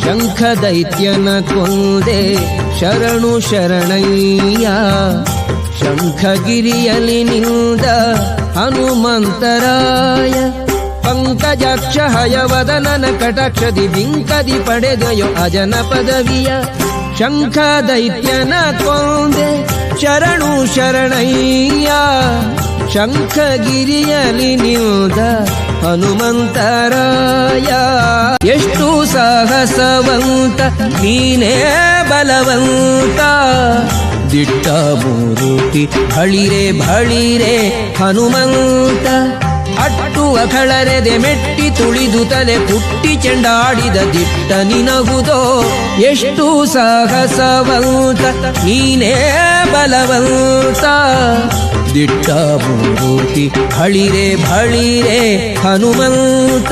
ಶಂಖ ದೈತ್ಯನ ಕೊಂದೆ ಶರಣು ಶರಣಯ್ಯ. ಶಂಖಗಿರಿಯಲಿ ನಿಂದ ಹನುಮಂತರಾಯ. ಪಂಕಜಾಕ್ಷ ಹಯವದನನ ಕಟಾಕ್ಷದಿ ಬಿಂಕದಿ ಪಡೆದಯೋ ಅಜನ ಪದವಿಯ. ಶಂಖ ದೈತ್ಯನ ಕೊಂದೆ ಶರಣು ಶರಣಯ್ಯ. ಶಂಖಗಿರಿಯಲಿ ನಿಂದ ಹನುಮಂತರಾಯ. ಎಷ್ಟು ಸಾಹಸವಂತ ನೀನೇ ಬಲವಂತ. ದಿಟ್ಟ ಮೂರುತಿ ಬಳಿರೆ ಬಳಿರೆ ಹನುಮಂತ. ಅಟ್ಟು ಅಖಳರೆದೆ ಮೆಟ್ಟಿ ತುಳಿದು ತಲೆ ಪುಟ್ಟಿ ಚೆಂಡಾಡಿದ ದಿಟ್ಟ ನಿನಗುದೋ. ಎಷ್ಟು ಸಾಹಸವಂತ ನೀನೇ ಬಲವಂತ. ದಿಟ್ಟ ಮೂರುತಿ ಬಳಿರೆ ಬಳಿರೆ ಹನುಮಂತ.